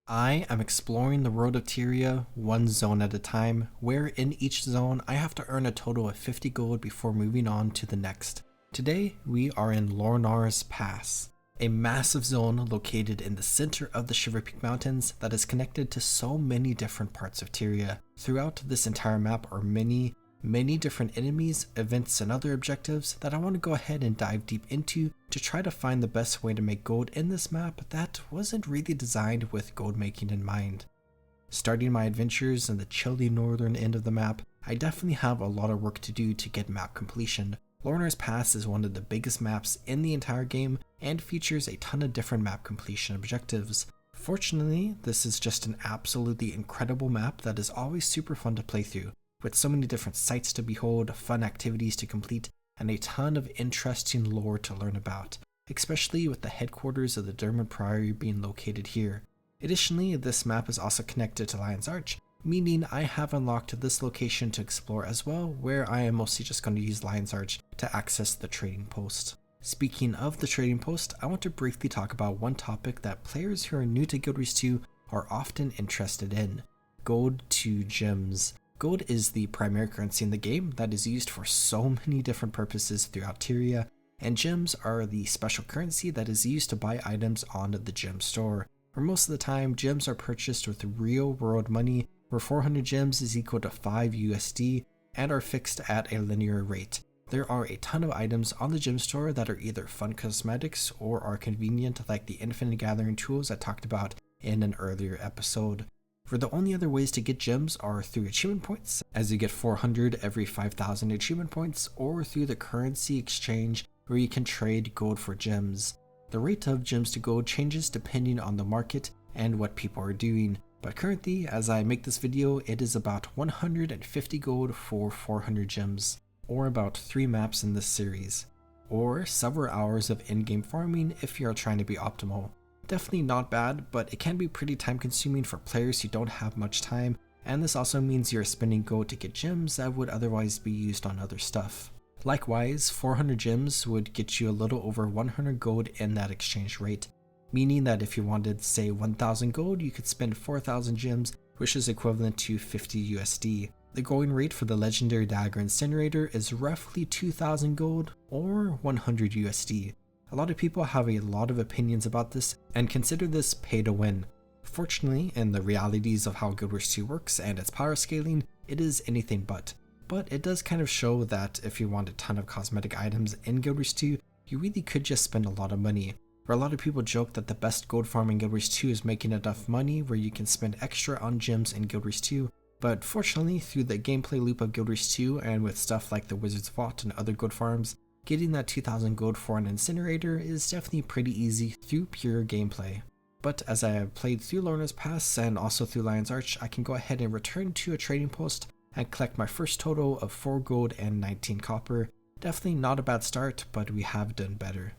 I am exploring the world of Tyria one zone at a time, where in each zone I have to earn a total of 50 gold before moving on to the next. Today we are in Lornar's Pass, a massive zone located in the center of the Shiver Peak Mountains that is connected to so many different parts of Tyria. Throughout this entire map are many different enemies, events, and other objectives that I want to go ahead and dive deep into to try to find the best way to make gold in this map that wasn't really designed with gold making in mind. Starting my adventures in the chilly northern end of the map, I definitely have a lot of work to do to get map completion. Lornar's Pass is one of the biggest maps in the entire game and features a ton of different map completion objectives. Fortunately, this is just an absolutely incredible map that is always super fun to play through, with so many different sights to behold, fun activities to complete, and a ton of interesting lore to learn about, especially with the headquarters of the Dermot Priory being located here. Additionally, this map is also connected to Lion's Arch, meaning I have unlocked this location to explore as well, where I am mostly just going to use Lion's Arch to access the trading post. Speaking of the trading post, I want to briefly talk about one topic that players who are new to Guild Wars 2 are often interested in: gold to gems. Gold is the primary currency in the game that is used for so many different purposes throughout Tyria, and gems are the special currency that is used to buy items on the gem store. For most of the time, gems are purchased with real world money, where 400 gems is equal to 5 USD and are fixed at a linear rate. There are a ton of items on the gem store that are either fun cosmetics or are convenient, like the infinite gathering tools I talked about in an earlier episode. For the only other ways to get gems are through achievement points, as you get 400 every 5,000 achievement points, or through the currency exchange, where you can trade gold for gems. The rate of gems to gold changes depending on the market and what people are doing, but currently, as I make this video, it is about 150 gold for 400 gems, or about 3 maps in this series, or several hours of in-game farming if you are trying to be optimal. Definitely not bad, but it can be pretty time consuming for players who don't have much time, and this also means you're spending gold to get gems that would otherwise be used on other stuff. Likewise, 400 gems would get you a little over 100 gold in that exchange rate, meaning that if you wanted, say, 1000 gold, you could spend 4000 gems, which is equivalent to 50 USD. The going rate for the legendary dagger incinerator is roughly 2000 gold or 100 USD. A lot of people have a lot of opinions about this and consider this pay to win. Fortunately, in the realities of how Guild Wars 2 works and its power scaling, it is anything but. But it does kind of show that if you want a ton of cosmetic items in Guild Wars 2, you really could just spend a lot of money. Where a lot of people joke that the best gold farm in Guild Wars 2 is making enough money where you can spend extra on gems in Guild Wars 2, but fortunately, through the gameplay loop of Guild Wars 2 and with stuff like the Wizard's Vault and other gold farms, getting that 2000 gold for an incinerator is definitely pretty easy through pure gameplay. But as I have played through Lornar's Pass and also through Lion's Arch, I can go ahead and return to a trading post and collect my first total of 4 gold and 19 copper. Definitely not a bad start, but we have done better.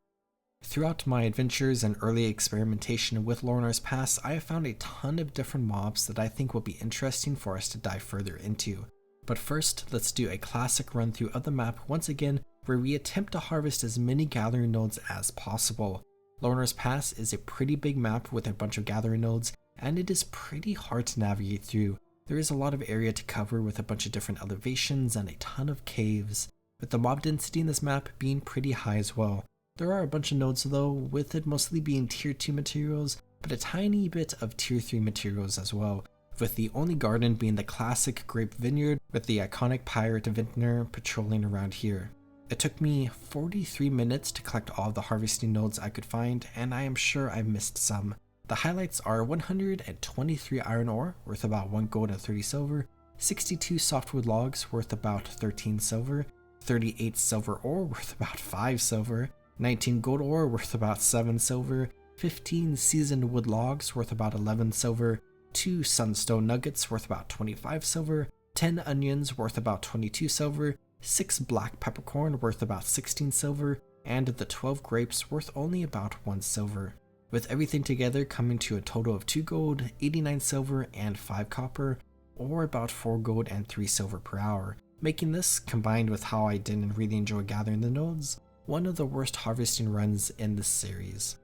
Throughout my adventures and early experimentation with Lornar's Pass, I have found a ton of different mobs that I think will be interesting for us to dive further into. But first, let's do a classic run through of the map once again, where we attempt to harvest as many gathering nodes as possible. Lornar's Pass is a pretty big map with a bunch of gathering nodes, and it is pretty hard to navigate through. There is a lot of area to cover with a bunch of different elevations and a ton of caves, with the mob density in this map being pretty high as well. There are a bunch of nodes though, with it mostly being tier 2 materials, but a tiny bit of tier 3 materials as well, with the only garden being the classic grape vineyard with the iconic pirate vintner patrolling around here. It took me 43 minutes to collect all of the harvesting nodes I could find, and I am sure I missed some. The highlights are 123 iron ore, worth about 1 gold and 30 silver, 62 softwood logs, worth about 13 silver, 38 silver ore, worth about 5 silver, 19 gold ore, worth about 7 silver, 15 seasoned wood logs, worth about 11 silver, 2 sunstone nuggets, worth about 25 silver, 10 onions, worth about 22 silver, 6 black peppercorn, worth about 16 silver, and the 12 grapes, worth only about 1 silver. With everything together coming to a total of 2 gold, 89 silver, and 5 copper, or about 4 gold and 3 silver per hour, making this, combined with how I didn't really enjoy gathering the nodes, one of the worst harvesting runs in this series.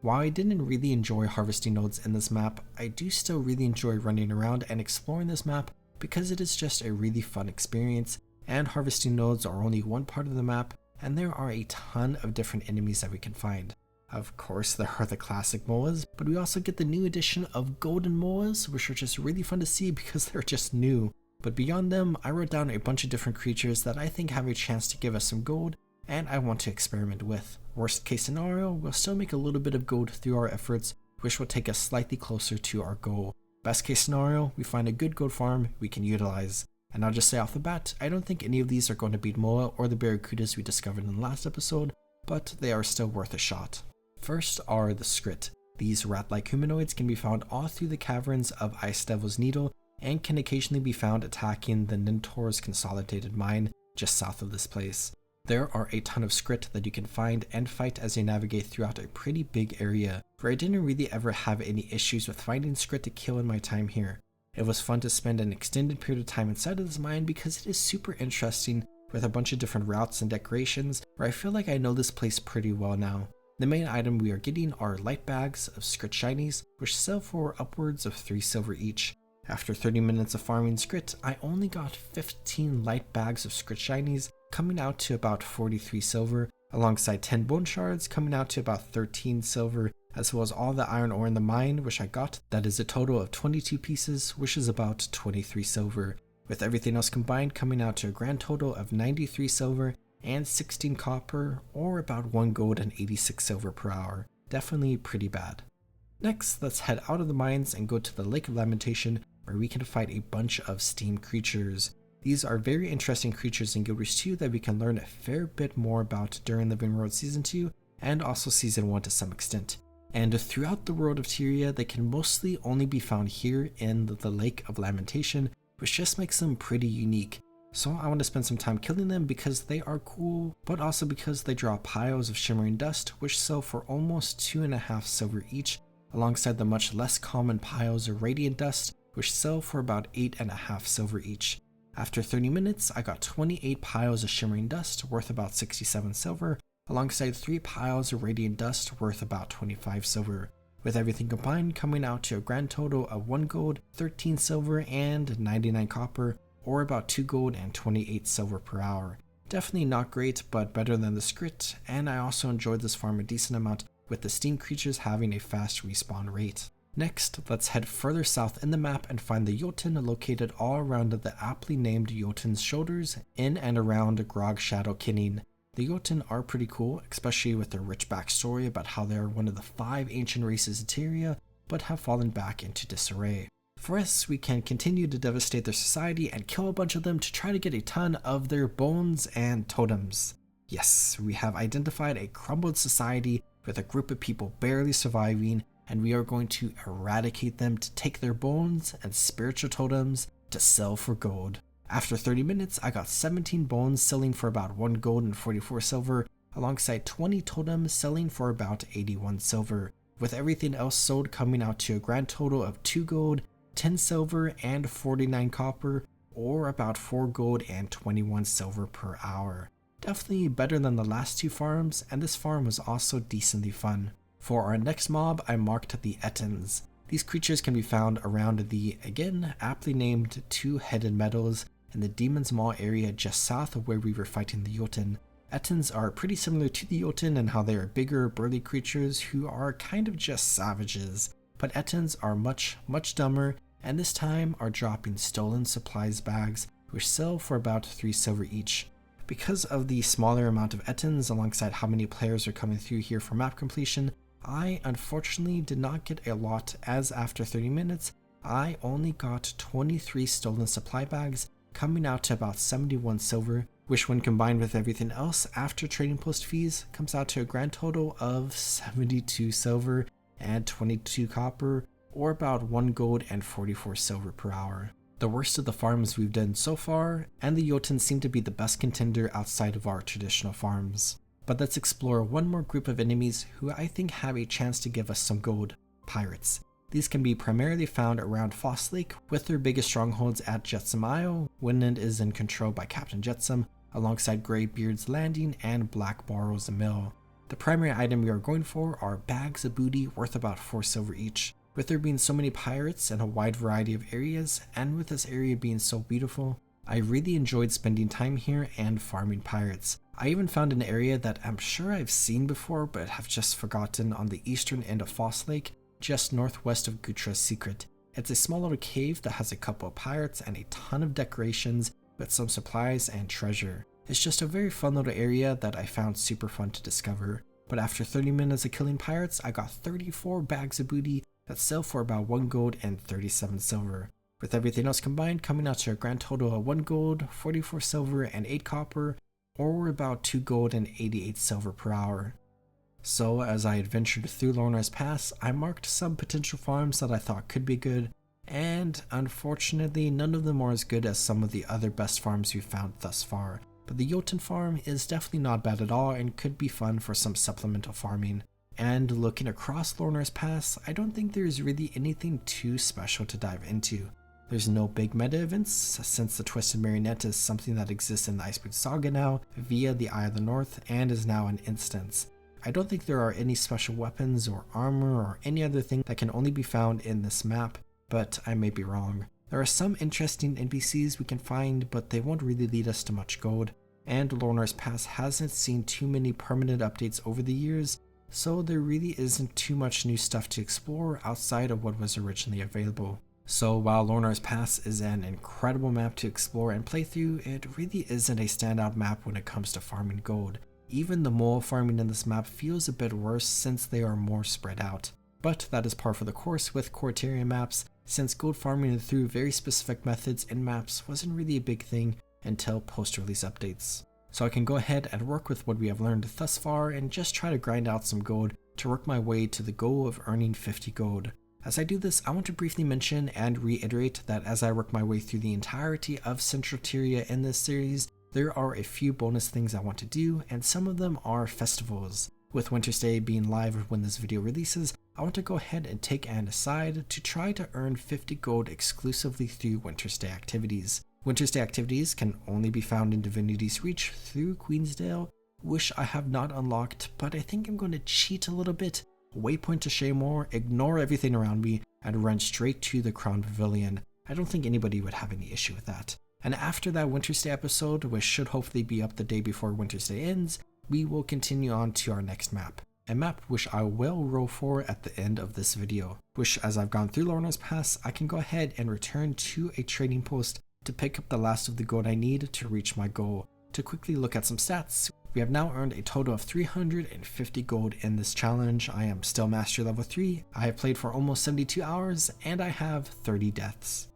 While I didn't really enjoy harvesting nodes in this map, I do still really enjoy running around and exploring this map because it is just a really fun experience, and harvesting nodes are only one part of the map, and there are a ton of different enemies that we can find. Of course, there are the classic moas, but we also get the new addition of golden moas, which are just really fun to see because they're just new. But beyond them, I wrote down a bunch of different creatures that I think have a chance to give us some gold, and I want to experiment with. Worst case scenario, we'll still make a little bit of gold through our efforts, which will take us slightly closer to our goal. Best case scenario, we find a good gold farm we can utilize. And I'll just say off the bat, I don't think any of these are going to beat Moa or the Barracudas we discovered in the last episode, but they are still worth a shot. First are the Skrit. These rat-like humanoids can be found all through the caverns of Ice Devil's Needle and can occasionally be found attacking the Nintor's Consolidated Mine just south of this place. There are a ton of Skrit that you can find and fight as you navigate throughout a pretty big area, for I didn't really ever have any issues with finding Skrit to kill in my time here. It was fun to spend an extended period of time inside of this mine because it is super interesting with a bunch of different routes and decorations where I feel like I know this place pretty well now. The main item we are getting are light bags of Skrit shinies, which sell for upwards of 3 silver each. After 30 minutes of farming Skrit, I only got 15 light bags of Skrit shinies, coming out to about 43 silver, alongside 10 bone shards coming out to about 13 silver, as well as all the iron ore in the mine which I got. That is a total of 22 pieces, which is about 23 silver, with everything else combined coming out to a grand total of 93 silver and 16 copper, or about 1 gold and 86 silver per hour. Definitely pretty bad. Next, let's head out of the mines and go to the Lake of Lamentation, where we can fight a bunch of steam creatures. These are very interesting creatures in Guild Wars 2 that we can learn a fair bit more about during Living World Season 2 and also Season 1 to some extent. And throughout the world of Tyria, they can mostly only be found here in the Lake of Lamentation, which just makes them pretty unique. So I want to spend some time killing them because they are cool, but also because they draw piles of shimmering dust, which sell for almost 2.5 silver each, alongside the much less common piles of radiant dust, which sell for about 8.5 silver each. After 30 minutes, I got 28 piles of shimmering dust worth about 67 silver, alongside 3 piles of radiant dust worth about 25 silver, with everything combined coming out to a grand total of 1 gold, 13 silver, and 99 copper, or about 2 gold and 28 silver per hour. Definitely not great, but better than the Skrit, and I also enjoyed this farm a decent amount with the steam creatures having a fast respawn rate. Next, let's head further south in the map and find the Jotun located all around the aptly named Jotun's Shoulders in and around Grog Shadow Kinning. The Jotun are pretty cool, especially with their rich backstory about how they are one of the 5 ancient races of Tyria, but have fallen back into disarray. For us, we can continue to devastate their society and kill a bunch of them to try to get a ton of their bones and totems. Yes, we have identified a crumbled society with a group of people barely surviving, and we are going to eradicate them to take their bones and spiritual totems to sell for gold. After 30 minutes, I got 17 bones selling for about 1 gold and 44 silver, alongside 20 totems selling for about 81 silver, with everything else sold coming out to a grand total of 2 gold, 10 silver, and 49 copper, or about 4 gold and 21 silver per hour. Definitely better than the last 2 farms, and this farm was also decently fun. For our next mob, I marked the Ettins. These creatures can be found around the, again, aptly named 2-headed metals in the Demon's Maw area just south of where we were fighting the Jotun. Ettins are pretty similar to the Jotun in how they are bigger, burly creatures who are kind of just savages, but Ettins are much dumber, and this time are dropping stolen supplies bags, which sell for about 3 silver each. Because of the smaller amount of Ettins alongside how many players are coming through here for map completion, I unfortunately did not get a lot, as after 30 minutes, I only got 23 stolen supply bags, coming out to about 71 silver, which when combined with everything else after trading post fees comes out to a grand total of 72 silver and 22 copper, or about 1 gold and 44 silver per hour. The worst of the farms we've done so far, and the Jotun seem to be the best contender outside of our traditional farms. But let's explore one more group of enemies who I think have a chance to give us some gold: pirates. These can be primarily found around Foss Lake, with their biggest strongholds at Jetsam Isle, when it is in control by Captain Jetsam, alongside Greybeard's Landing and Black Barrow's Mill. The primary item we are going for are bags of booty worth about 4 silver each. With there being so many pirates and a wide variety of areas, and with this area being so beautiful, I really enjoyed spending time here and farming pirates. I even found an area that I'm sure I've seen before but have just forgotten on the eastern end of Foss Lake, just northwest of Gutra's Secret. It's a small little cave that has a couple of pirates and a ton of decorations with some supplies and treasure. It's just a very fun little area that I found super fun to discover. But after 30 minutes of killing pirates, I got 34 bags of booty that sell for about 1 gold and 37 silver. With everything else combined, coming out to a grand total of 1 gold, 44 silver, and 8 copper, or about 2 gold and 88 silver per hour. So as I adventured through Lornar's Pass, I marked some potential farms that I thought could be good, and unfortunately none of them are as good as some of the other best farms we've found thus far. But the Jotun farm is definitely not bad at all and could be fun for some supplemental farming. And looking across Lornar's Pass, I don't think there's really anything too special to dive into. There's no big meta events, since the Twisted Marionette is something that exists in the Iceberg Saga now, via the Eye of the North, and is now an instance. I don't think there are any special weapons or armor or any other thing that can only be found in this map, but I may be wrong. There are some interesting NPCs we can find, but they won't really lead us to much gold, and Lornar's Pass hasn't seen too many permanent updates over the years, so there really isn't too much new stuff to explore outside of what was originally available. So while Lornar's Pass is an incredible map to explore and play through, it really isn't a standout map when it comes to farming gold. Even the mole farming in this map feels a bit worse since they are more spread out. But that is par for the course with core Tyria maps, since gold farming through very specific methods in maps wasn't really a big thing until post-release updates. So I can go ahead and work with what we have learned thus far and just try to grind out some gold to work my way to the goal of earning 50 gold. As I do this, I want to briefly mention and reiterate that as I work my way through the entirety of Central Tyria in this series, there are a few bonus things I want to do, and some of them are festivals. With Winter's Day being live when this video releases, I want to go ahead and take an aside to try to earn 50 gold exclusively through Winter's Day activities. Winter's Day activities can only be found in Divinity's Reach through Queensdale, which I have not unlocked, but I think I'm going to cheat a little bit, waypoint to Shaymore, ignore everything around me, and run straight to the Crown Pavilion. I don't think anybody would have any issue with that. And after that Winter's Day episode, which should hopefully be up the day before Winter's Day ends, we will continue on to our next map. A map which I will roll for at the end of this video, which as I've gone through Lornar's Pass, I can go ahead and return to a trading post to pick up the last of the gold I need to reach my goal. To quickly look at some stats, we have now earned a total of 350 gold in this challenge. I am still Mastery level 3, I have played for almost 72 hours, and I have 30 deaths.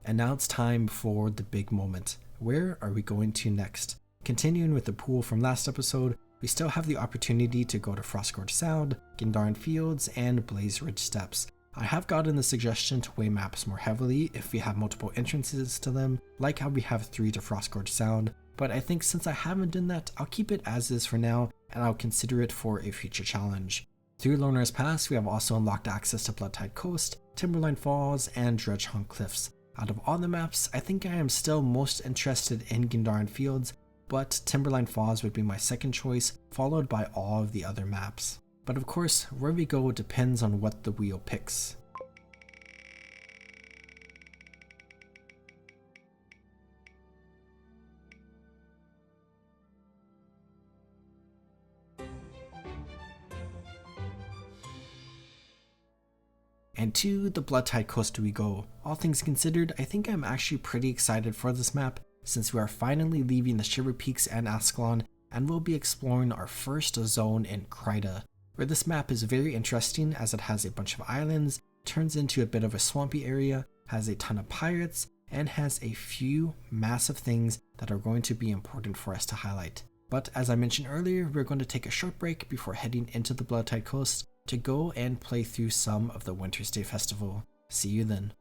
And now it's time for the big moment. Where are we going to next? Continuing with the pool from last episode, we still have the opportunity to go to Frostgorge Sound, Gindaran Fields, and Blaze Ridge Steppes. I have gotten the suggestion to weigh maps more heavily if we have multiple entrances to them, like how we have 3 to Frostgorge Sound, but I think since I haven't done that, I'll keep it as is for now, and I'll consider it for a future challenge. Through Lornar's Pass, we have also unlocked access to Bloodtide Coast, Timberline Falls, and Dredgehong Cliffs. Out of all the maps, I think I am still most interested in Gindaran Fields, but Timberline Falls would be my second choice, followed by all of the other maps. But of course, where we go depends on what the wheel picks. And to the Bloodtide Coast we go. All things considered, I think I'm actually pretty excited for this map, since we are finally leaving the Shiver Peaks and Ascalon, and we'll be exploring our first zone in Kryta, where this map is very interesting as it has a bunch of islands, turns into a bit of a swampy area, has a ton of pirates, and has a few massive things that are going to be important for us to highlight. But as I mentioned earlier, we're going to take a short break before heading into the Bloodtide Coast to go and play through some of the Winter's Day Festival. See you then.